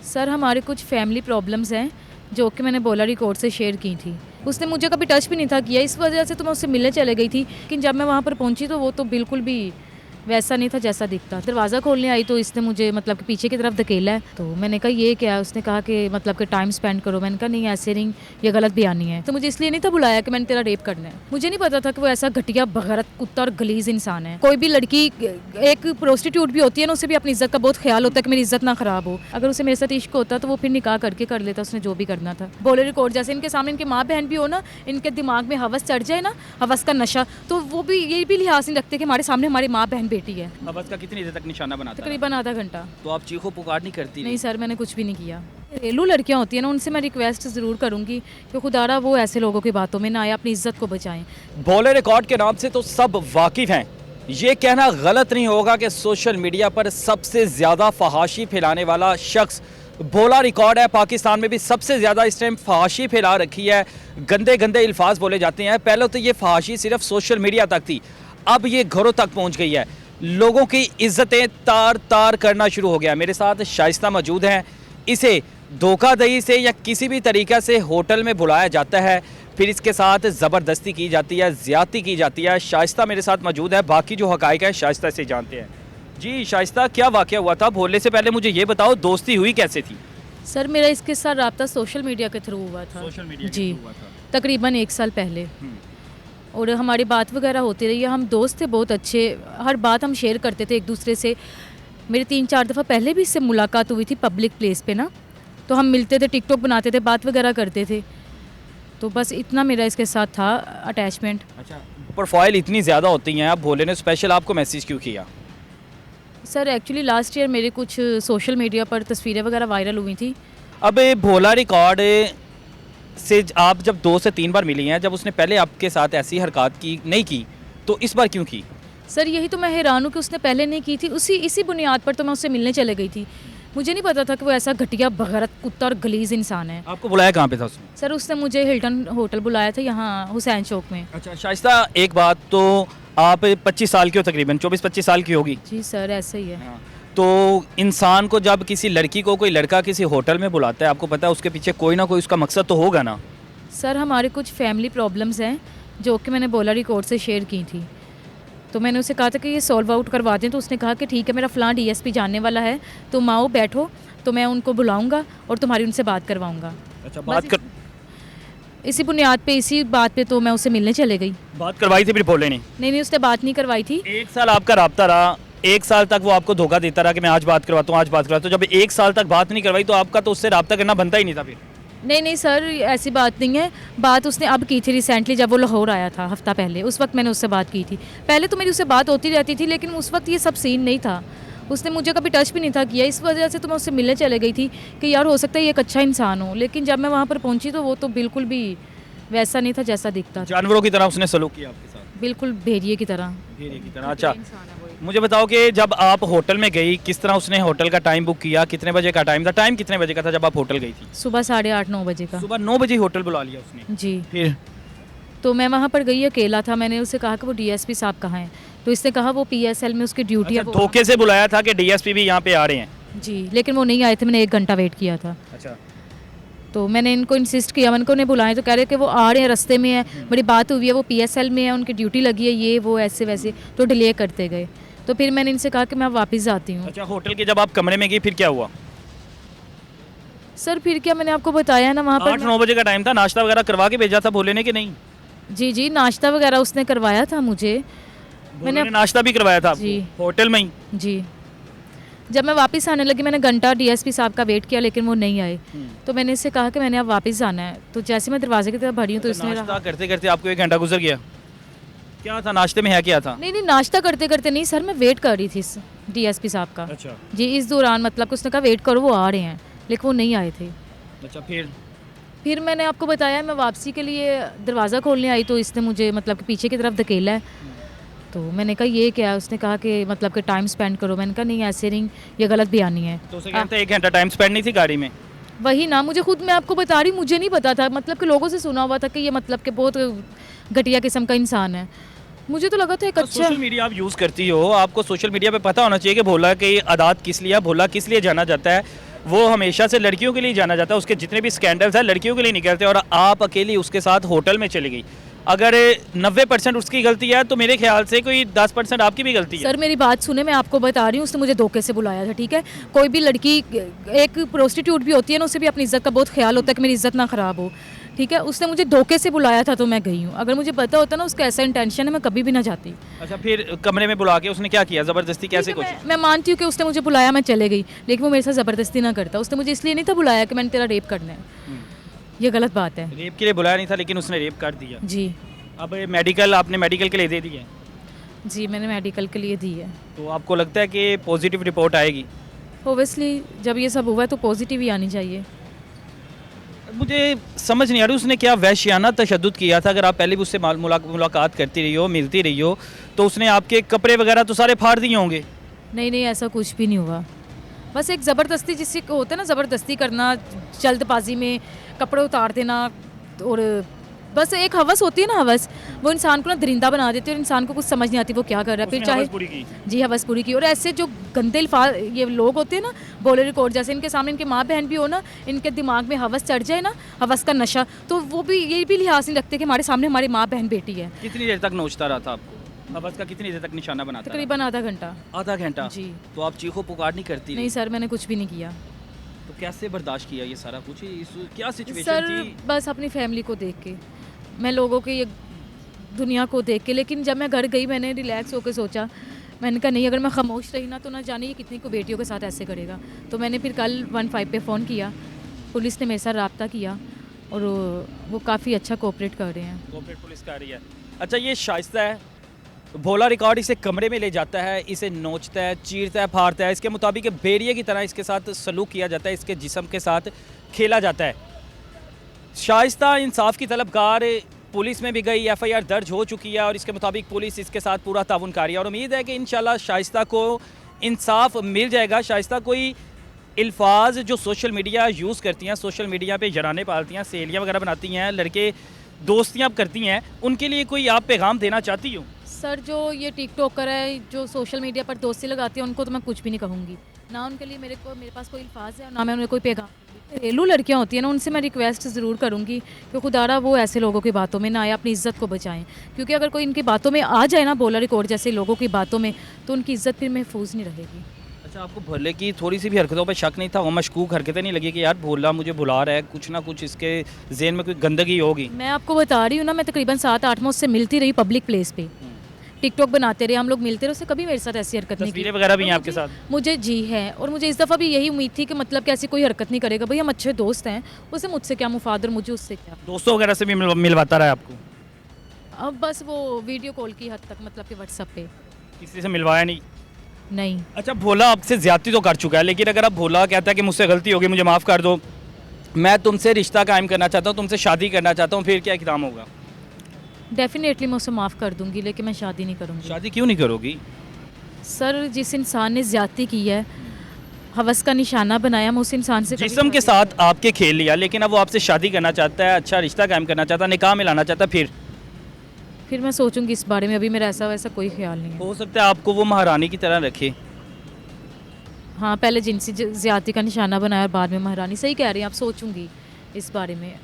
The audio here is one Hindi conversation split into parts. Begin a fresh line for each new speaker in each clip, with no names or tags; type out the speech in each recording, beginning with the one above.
सर हमारे कुछ फैमिली प्रॉब्लम्स हैं जो कि मैंने बोला रिकॉर्ड से शेयर की थी। उसने मुझे कभी टच भी नहीं था किया, इस वजह से तो मैं उससे मिलने चले गई थी। लेकिन जब मैं वहाँ पर पहुँची तो वो तो बिल्कुल भी वैसा नहीं था जैसा दिखता। दरवाज़ा खोलने आई तो इसने मुझे मतलब कि पीछे की तरफ धकेला है। तो मैंने कहा ये क्या है? उसने कहा कि मतलब कि टाइम स्पेंड करो। मैंने कहा नहीं ऐसे नहीं, ये गलत बयानी है। तो मुझे इसलिए नहीं था बुलाया कि मैंने तेरा रेप करना है। मुझे नहीं पता था कि वो ऐसा घटिया बगैरत कुत्ता और गलीज इंसान है। कोई भी लड़की एक प्रोस्टिट्यूट भी होती है ना, उसे भी अपनी इज्जत का बहुत ख्याल होता है कि मेरी इज्जत ना खराब हो। अगर उसे मेरे साथ इश्क होता तो वो फिर निकाह करके कर लेता, उसने जो भी करना था। बोले रिकॉर्ड जैसे इनके सामने इनके माँ बहन भी हो ना, इनके दिमाग में हवस चढ़ जाए ना, हवस का नशा, तो वो भी ये भी लिहाज नहीं रखते कि हमारे सामने हमारी माँ बहन बेटी है।
हवस का कितनी देर तक निशाना बनाता है?
तकरीबन आधा घंटा।
तो आप चीखो पुकार नहीं करती?
नहीं सर, मैंने कुछ भी नहीं किया। घरेलू लड़कियां होती हैं ना, उनसे मैं रिक्वेस्ट ज़रूर करूंगी कि खुदारा वो ऐसे लोगों की बातों में ना आए, अपनी इज्जत को बचाएं।
भोले रिकॉर्ड के नाम से तो सब वाकिफ हैं। ये कहना गलत नहीं होगा कि सोशल मीडिया पर सबसे ज़्यादा फहाशी फैलाने वाला शख्स भोला रिकॉर्ड है। पाकिस्तान में भी सबसे ज़्यादा इस टाइम फहाशी फैला रखी है, गंदे गंदे अल्फाज बोले जाते हैं। पहले तो ये फहाशी सिर्फ सोशल मीडिया तक थी, अब ये घरों तक पहुंच गई है। लोगों की इज्जतें तार तार करना शुरू हो गया। मेरे साथ शाइस्ता मौजूद हैं। इसे धोखाधड़ी से या किसी भी तरीक़े से होटल में बुलाया जाता है, फिर इसके साथ ज़बरदस्ती की जाती है, ज़्यादती की जाती है। शाइस्ता मेरे साथ मौजूद है, बाकी जो हक़ाइक़ है शाइस्ता से जानते हैं। जी शाइस्ता, क्या वाक़या हुआ था? भोले से पहले मुझे ये बताओ, दोस्ती हुई कैसे थी?
सर मेरा इसके साथ रब्ता सोशल मीडिया के थ्रू हुआ था।
सोशल मीडिया
जी,
हुआ था।
तकरीबन 1 साल पहले। और हमारी बात वगैरह होती रही है, हम दोस्त थे बहुत अच्छे, हर बात हम शेयर करते थे एक दूसरे से। मेरी 3-4 दफ़ा पहले भी इससे मुलाकात हुई थी पब्लिक प्लेस पे ना, तो हम मिलते थे, टिकटॉक बनाते थे, बात वगैरह करते थे। तो बस इतना मेरा इसके साथ था अटैचमेंट।
अच्छा, प्रोफाइल इतनी ज़्यादा होती हैं, अब भोले ने स्पेशल आपको मैसेज क्यों किया?
सर एक्चुअली लास्ट ईयर मेरे कुछ सोशल मीडिया पर तस्वीरें वगैरह वायरल हुई थी।
अब ये भोला रिकॉर्ड से आप जब 2 से 3 बार मिली हैं, जब उसने पहले आपके साथ ऐसी हरकत की नहीं की, तो इस बार क्यों की?
सर यही तो मैं हैरान हूँ कि उसने पहले नहीं की थी। इसी बुनियाद पर तो मैं उससे मिलने चले गई थी। मुझे नहीं पता था कि वो ऐसा घटिया बगैरत कुत्ता और गलीज इंसान है।
आपको बुलाया कहाँ पे था उसने?
सर उसने मुझे हिल्टन होटल बुलाया था यहाँ हुसैन चौक में।
अच्छा शाइस्ता, एक बात तो आप 25 साल की हो, तकरीबन 24-25 साल की होगी।
जी सर ऐसा ही है।
तो इंसान को जब किसी लड़की को कोई लड़का किसी होटल में बुलाता है, आपको पता है उसके पीछे कोई ना कोई उसका मकसद तो होगा ना?
सर हमारे कुछ फैमिली प्रॉब्लम्स हैं जो कि मैंने बोला रिकॉर्ड से शेयर की थी। तो मैंने उसे कहा था कि ये सॉल्व आउट करवा दें, तो उसने कहा कि ठीक है, मेरा फ़लाँ डीएसपी जानने वाला है, तुम आओ बैठो, तो मैं उनको बुलाऊंगा और तुम्हारी उनसे बात करवाऊंगा।
अच्छा,
इसी बुनियाद पे, इसी बात पे तो मैं उससे मिलने चले गई।
बात करवाई थी फिर भोले ने?
नहीं, उसने बात नहीं करवाई थी।
1 साल आपका राब्ता रहा, 1 साल तक वो आपको धोखा देता रहा कि मैं आज बात करवाता हूँ, आज बात करवाता हूँ। जब 1 साल तक बात नहीं करवाई तो आपका तो उससे राब्ता करना बनता ही नहीं था फिर?
नहीं सर, ऐसी बात नहीं है। बात उसने अब की थी रिसेंटली, जब वो लाहौर आया था हफ्ता पहले, उस वक्त मैंने उससे बात की थी। पहले तो मेरी उससे बात होती रहती थी, लेकिन उस वक्त ये सब सीन नहीं था। उसने मुझे कभी टच भी नहीं था किया, इस वजह से तो मैं उससे मिलने चले गई थी कि यार हो सकता है ये एक अच्छा इंसान हो। लेकिन जब मैं वहाँ पर पहुँची तो वो तो बिल्कुल भी वैसा नहीं था जैसा दिखता था।
जानवरों की तरह उसने सलूक किया आपके साथ?
बिल्कुल भेड़िए की तरह।
भेड़िए की तरह। अच्छा, मुझे बताओ कि जब आप होटल में गई, किस तरह उसने होटल का टाइम बुक किया? कितने बजे का टाइम था? टाइम कितने बजे का था जब आप होटल गई थी?
सुबह 8:30-9 बजे का।
सुबह 9 बजे होटल बुला लिया उसने?
जी।
फिर?
तो मैं वहाँ पर गई, अकेला था। मैंने उससे कहा कि वो डीएसपी साहब कहाँ हैं, तो इसने कहा वो पीएसएल में उसकी ड्यूटी है।
अच्छा, धोखे से बुलाया था कि डीएसपी भी यहाँ पे आ रहे हैं?
जी, लेकिन वो नहीं आए थे, मैंने 1 घंटा वेट किया था।
अच्छा।
तो मैंने इनको इंसिस्ट किया, मैंने उन्हें बुलाएं, तो कह रहे कि वो आ रहे हैं, रास्ते में है, बड़ी बात हुई है, वो पीएसएल में है, उनकी ड्यूटी लगी है, ये वो ऐसे वैसे, तो डिले करते गए। तो फिर मैंने इनसे कहा कि मैं वापस जाती हूँ।
अच्छा, होटल के जब आप कमरे में गई फिर क्या हुआ?
सर फिर क्या, मैंने आपको बताया ना, वहाँ पर
8-9 बजे का टाइम था, नाश्ता वगैरह करवा के भेजा था भोले ने कि नहीं?
जी, नाश्ता वगैरह उसने करवाया था मुझे।
मैंने नाश्ता भी करवाया था
जी
होटल में ही?
जी। जब मैं वापस आने लगी, मैंने घंटा डीएसपी साहब का वेट किया, लेकिन वो नहीं आए। तो मैंने इससे कहा कि मैंने अब वापस जाना है। तो जैसे मैं दरवाजे की तरफ बढ़ी हूँ तो इसने
नाश्ता करते करते आपको 1 घंटा गुजर गया? क्या था नाश्ते में, है क्या था?
नहीं, नाश्ता करते करते नहीं सर, मैं वेट कर रही थी इस डीएसपी साहब का।
अच्छा
जी, इस दौरान मतलब कि उसने कहा वेट करो, वो आ रहे हैं, लेकिन वो नहीं आए थे।
अच्छा,
फिर मैंने आपको बताया, मैं वापसी के लिए दरवाज़ा खोलने आई तो इसने मुझे मतलब कि पीछे की तरफ धकेला है। तो मैंने कहा ये क्या है? उसने कहा कि मतलब कि टाइम स्पेंड करो। मैंने कहा नहीं ऐसे नहीं, ये गलत बयानी है।
तो उसे कहते 1 घंटा टाइम स्पेंड नहीं थी गाड़ी में?
वही ना, मुझे खुद, मैं आपको बता रही, मुझे नहीं पता था, मतलब कि लोगों से सुना हुआ था कि ये मतलब कि बहुत घटिया किस्म का इंसान है। मुझे तो लगा था एक अच्छा।
सोशल मीडिया आप यूज़ करती हो, आपको सोशल मीडिया पे पता होना चाहिए कि भोला की आदात किस लिए, भोला किस लिए जाना जाता है। वो हमेशा से लड़कियों के लिए जाना जाता है, उसके जितने भी स्कैंडल्स हैं लड़कियों के लिए निकलते हैं, और आप अकेली उसके साथ होटल में चली गई। अगर 90% उसकी गलती है तो मेरे ख्याल से कोई 10% आपकी भी गलती है।
सर मेरी बात सुने, मैं आपको बता रही हूँ, उसने मुझे धोखे से बुलाया था, ठीक है। कोई भी लड़की एक प्रोस्टिट्यूट भी होती है ना, उसे भी अपनी इज्जत का बहुत ख्याल होता है कि मेरी इज्जत ना ख़राब हो, ठीक है। उसने मुझे धोखे से बुलाया था तो मैं गई हूँ। अगर मुझे पता होता ना उसका ऐसा इंटेंशन है, मैं कभी भी ना जाती।
अच्छा, फिर कमरे में बुला के उसने क्या किया, ज़बरदस्ती कैसे
ठीक है,
कोशिश?
मैं मानती हूँ कि उसने मुझे बुलाया, मैं चले गई, लेकिन वो मेरे साथ ज़बरदस्ती ना करता। उसने मुझे इसलिए नहीं था बुलाया कि मैंने तेरा रेप करना है, ये गलत बात है।
रेप के लिए बुलाया नहीं था, लेकिन उसने रेप कर दिया।
जी
अब मेडिकल, आपने मेडिकल के लिए दे दिए,
जी, मैंने मेडिकल के लिए दी है।
तो आपको लगता है कि पॉजिटिव रिपोर्ट आएगी?
ओबियसली जब ये सब हुआ है तो पॉजिटिव ही आनी चाहिए।
मुझे समझ नहीं आ रही उसने क्या वहशियाना तशद्दुद किया था। अगर आप पहले भी उससे मुलाकात करती रही हो, मिलती रही हो, तो उसने आपके कपड़े वगैरह तो सारे फाड़ दिए होंगे।
नहीं नहीं, ऐसा कुछ भी नहीं हुआ। बस एक ज़बरदस्ती जिससे होता है ना, ज़बरदस्ती करना, जल्दबाजी में कपड़े उतार देना, और बस एक हवस होती है ना, हवस, वो इंसान को ना दरिंदा बना देती है और इंसान को कुछ समझ नहीं आती वो क्या कर रहा है। फिर
उसने
चाहे
हवस पूरी की।
जी हवस पूरी की। और ऐसे जो गंदे अल्फाज ये लोग होते हैं ना, बोले रिकॉर्ड जैसे, इनके सामने इनके माँ बहन भी हो ना, इनके दिमाग में हवस चढ़ जाए ना, हवस का नशा, तो वो भी ये भी लिहाज नहीं रखते कि हमारे सामने हमारी माँ बहन बेटी है।
कितनी देर तक नोचता रहा था आपको? हवस का कितनी देर तक निशाना बनाता रहा?
तकरीबन आधा घंटा।
आधा घंटा?
जी।
तो आप चीखो पुकार नहीं करती?
नहीं सर, मैंने कुछ भी नहीं किया।
तो कैसे बर्दाश्त किया ये सारा कुछ? क्या सिचुएशन
सर
थी?
बस अपनी फैमिली को देख के, मैं लोगों के ये दुनिया को देख के। लेकिन जब मैं घर गई, मैंने रिलैक्स होकर सोचा, मैंने कहा नहीं, अगर मैं खामोश रही ना तो ना जाने ये कितनी को बेटियों के साथ ऐसे करेगा। तो मैंने फिर कल 15 पे फ़ोन किया, पुलिस ने मेरे साथ रब्ता किया और वो काफ़ी अच्छा कोऑपरेट कर रहे हैं।
कोऑपरेट पुलिस कर रही है। अच्छा, ये शाइस्ता है, भोला रिकॉर्ड इसे कमरे में ले जाता है, इसे नोचता है, चीरता है, फाड़ता है। इसके मुताबिक बेरिए की तरह इसके साथ सलूक किया जाता है, इसके जिस्म के साथ खेला जाता है। शाइस्ता इंसाफ की तलबगार पुलिस में भी गई, एफआईआर दर्ज हो चुकी है और इसके मुताबिक पुलिस इसके साथ पूरा ताउन कर रही है और उम्मीद है कि इंशाल्लाह शाइस्ता को इंसाफ मिल जाएगा। शाइस्ता कोई अल्फाज जो सोशल मीडिया यूज़ करती हैं, सोशल मीडिया पे जराने पालती हैं, सहेलियाँ वगैरह बनाती हैं, लड़के दोस्तियाँ करती हैं, उनके लिए कोई आप पैगाम देना चाहती हो?
सर जो ये टिकटॉकर है, जो सोशल मीडिया पर दोस्ती लगाती है, उनको तो मैं कुछ भी नहीं कहूँगी। ना उनके लिए मेरे पास कोई अल्फाज है और ना मैं उन्हें कोई पैगाम। घरेलू लड़कियां होती हैं ना, उनसे मैं रिक्वेस्ट ज़रूर करूँगी कि खुदारा वो ऐसे लोगों की बातों में ना आए, अपनी इज़्ज़त को बचाएं। क्योंकि अगर कोई इनकी बातों में आ जाए ना, बोला रिकॉर्ड जैसे लोगों की बातों में, तो उनकी इज़्ज़त फिर महफूज नहीं रहेगी।
अच्छा, आपको भोले की थोड़ी सी भी हरकतों पे शक नहीं था? वो मशकूक हरकतें नहीं लगी कि यार भोला मुझे बुला रहा है, कुछ ना कुछ इसके ज़हन में कोई गंदगी होगी?
मैं आपको बता रही हूँ ना, मैं तकरीबन 7-8 में उससे मिलती रही पब्लिक प्लेस पे, टिकटॉक बनाते रहे, हम लोग मिलते रहे, उससे कभी मेरे साथ ऐसी हरकत नहीं की।
तस्वीरें वगैरह भी हैं
और
आपके साथ?
मुझे जी है, और मुझे इस दफ़ा भी यही उम्मीद थी कि मतलब कि ऐसी कोई हरकत नहीं करेगा। भाई हम अच्छे दोस्त हैं, उसे मुझसे क्या मुफाद और मुझे उससे क्या।
दोस्तों वगैरह से भी मिलवाता रहा है आपको?
अब बस वो वीडियो कॉल की हद तक, मतलब कि व्हाट्सएप पे
किसी से मिलवाया नहीं?
नहीं।
अच्छा, भोला आपसे ज्यादती तो कर चुका है, लेकिन अगर आप भोला कहता है कि मुझसे गलती होगी, मुझे माफ़ कर दो, मैं तुमसे रिश्ता कायम करना चाहता हूँ, तुमसे शादी करना चाहता हूँ, फिर क्या इक़दाम होगा?
डेफिनेटली मैं उसे माफ़ कर दूंगी, लेकिन मैं शादी नहीं करूंगी।
शादी क्यों नहीं करोगी?
सर जिस इंसान ने ज़्यादती की है, हवस का निशाना बनाया, मैं उस इंसान से कभी
जिस्म के
शादी
साथ आपके खेल लिया, लेकिन अब वो आपसे शादी करना चाहता है, अच्छा रिश्ता कायम करना चाहता है, निकाह में लाना चाहता है,
फिर मैं सोचूंगी इस बारे में। अभी मेरा ऐसा वैसा कोई ख्याल नहीं है।
हो सकता है आपको वो महारानी की तरह रखे।
हाँ, पहले जिनसी ज़्यादती का निशाना बनाया और बाद में महारानी। सही कह रही हैं आप, सोचूंगी इस बारे में।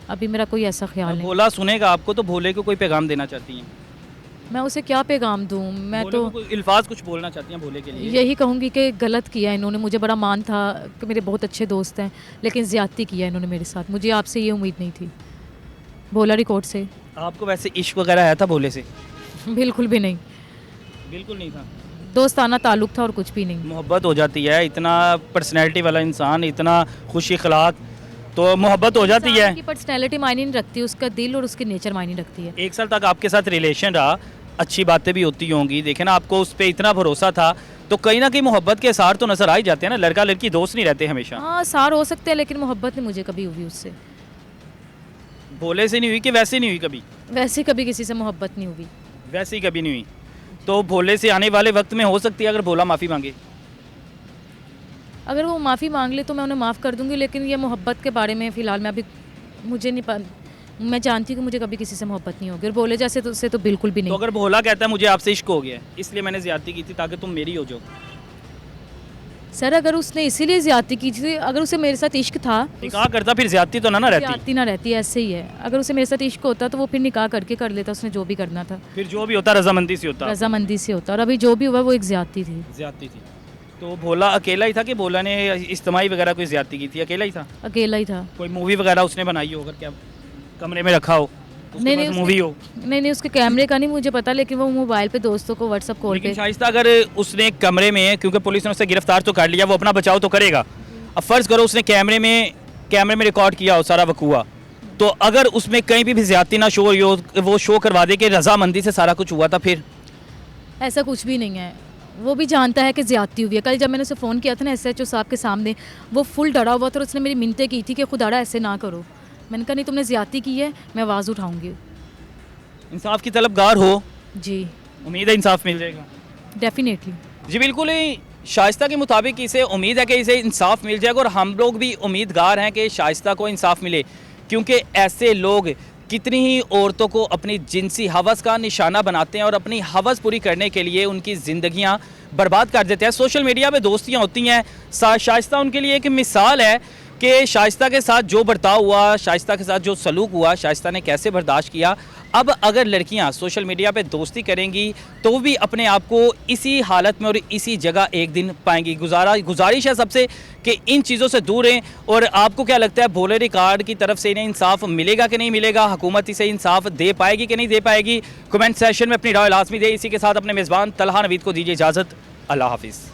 अभी मेरा कोई ऐसा ख्याल नहीं।
भोला सुनेगा आपको तो भोले को कोई पैगाम देना चाहती हैं?
मैं उसे क्या पैगाम दूँ? मैं
भोले
तो
को कोई अल्फाज कुछ बोलना चाहती हैं भोले के लिए?
यही कहूँगी कि गलत किया इन्होंने। मुझे बड़ा मान था कि मेरे बहुत अच्छे दोस्त हैं, लेकिन ज़्यादती किया इन्होंने मेरे साथ। मुझे आपसे ये उम्मीद नहीं थी, बोला रिकॉर्ड से।
आपको वैसे इश्क वगैरह आया था भोले से?
बिल्कुल भी नहीं,
बिल्कुल नहीं था।
दोस्ताना ताल्लुक था और कुछ भी नहीं।
मोहब्बत हो जाती है, इतना पर्सनैलिटी वाला इंसान, इतना खुश अखलाक, तो मोहब्बत हो जाती है।
की पर्सनैलिटी मायने नहीं रखती, उसका दिल और उसकी नेचर मायने रखती है।
1 साल तक आपके साथ रिलेशन रहा, अच्छी बातें भी होती होंगी, देखे ना आपको उस पर इतना भरोसा था, तो कहीं ना कहीं मोहब्बत के आसार तो नजर आ ही जाते हैं ना। लड़का लड़की दोस्त नहीं रहते हमेशा।
हाँ, सार हो सकते हैं, लेकिन मोहब्बत नहीं मुझे कभी हुई उससे।
भोले से नहीं हुई कि वैसे नहीं हुई कभी?
वैसे कभी किसी से मोहब्बत नहीं हुई।
वैसे ही कभी नहीं हुई। तो भोले से आने वाले वक्त में हो सकती है अगर भोला माफ़ी मांगे?
अगर वो माफ़ी मांग ले तो मैं उन्हें माफ़ कर दूंगी, लेकिन ये मोहब्बत के बारे में फ़िलहाल मैं अभी मुझे नहीं मैं जानती हूँ कि मुझे कभी किसी से मोहब्बत नहीं होगी, और बोले जैसे तो उससे तो बिल्कुल भी
तो
नहीं।
अगर भोला कहता है मुझे आपसे इश्क हो गया है, इसलिए मैंने ज़्यादती की थी ताकि तुम मेरी हो जाओ,
सर अगर उसने इसीलिए ज्यादती की थी, अगर उसे मेरे साथ इश्क था,
निकाह करता फिर ज्यादती तो ना रहती।
ज्यादती ना रहती, ऐसे ही है। अगर उसे मेरे साथ इश्क होता तो वो फिर निकाह करके कर लेता, उसने जो भी करना था
फिर जो भी होता रजामंदी से होता।
रजामंदी से होता। और अभी जो भी हुआ वो एक ज्यादती थी।
ज्यादती थी। तो भोला अकेला ही था कि भोला ने इज्तिमाई वगैरह कोई ज्यादती की थी? अकेला ही था।
अकेला ही था।
कोई मूवी वगैरह उसने बनाई हो, अगर क्या कमरे में रखा हो,
नहीं नहीं
मूवी हो?
नहीं उसके कैमरे का नहीं मुझे पता, लेकिन वो मोबाइल पे दोस्तों को व्हाट्सअप कॉल
लेकिन
पे।
शाइस्ता अगर उसने कमरे में, क्योंकि पुलिस ने उसे गिरफ्तार तो कर लिया, वो अपना बचाव तो करेगा। अब फर्ज करो उसने कैमरे में रिकॉर्ड किया हो सारा वकूआ, तो अगर उसमें कहीं भी ज्यादती ना शो हो, वो शो करवा दे कि रजामंदी से सारा कुछ हुआ था, फिर?
ऐसा कुछ भी नहीं है, वो भी जानता है कि ज्यादती हुई है। कल जब मैंने उसे फ़ोन किया था ना SHO साहब के सामने, वो फुल डरा हुआ था और उसने मेरी मिन्नतें की थी कि खुदारा ऐसे ना करो। मैंने कहा नहीं, तुमने ज्यादती की है, मैं आवाज़ उठाऊंगी।
इंसाफ की तलबगार हो,
जी
उम्मीद है इंसाफ मिल जाएगा।
डेफिनेटली।
जी बिल्कुल ही, शाइस्ता के मुताबिक इसे उम्मीद है कि इसे इंसाफ मिल जाएगा, और हम लोग भी उम्मीदगार हैं कि शाइस्ता को इंसाफ मिले, क्योंकि ऐसे लोग कितनी ही औरतों को अपनी जिनसी हवस का निशाना बनाते हैं और अपनी हवस पूरी करने के लिए उनकी ज़िंदगियां बर्बाद कर देते हैं। सोशल मीडिया पे दोस्तियां होती हैं। शाइस्ता उनके लिए एक मिसाल है कि शाइस्ता के साथ जो बर्ताव हुआ, शाइस्ता के साथ जो सलूक हुआ, शाइस्ता ने कैसे बर्दाश्त किया। अब अगर लड़कियां सोशल मीडिया पे दोस्ती करेंगी तो भी अपने आप को इसी हालत में और इसी जगह एक दिन पाएंगी। गुजारिश है सबसे कि इन चीज़ों से दूर रहें। और आपको क्या लगता है, भोला रिकॉर्ड की तरफ से इन्हें इंसाफ मिलेगा कि नहीं मिलेगा? हुकूमत इसे इंसाफ दे पाएगी कि नहीं दे पाएगी? कमेंट सेशन में अपनी राय लाजमी दे। इसी के साथ अपने मेज़बान तलहा नवीद को दीजिए इजाज़त। अल्लाह हाफिज़।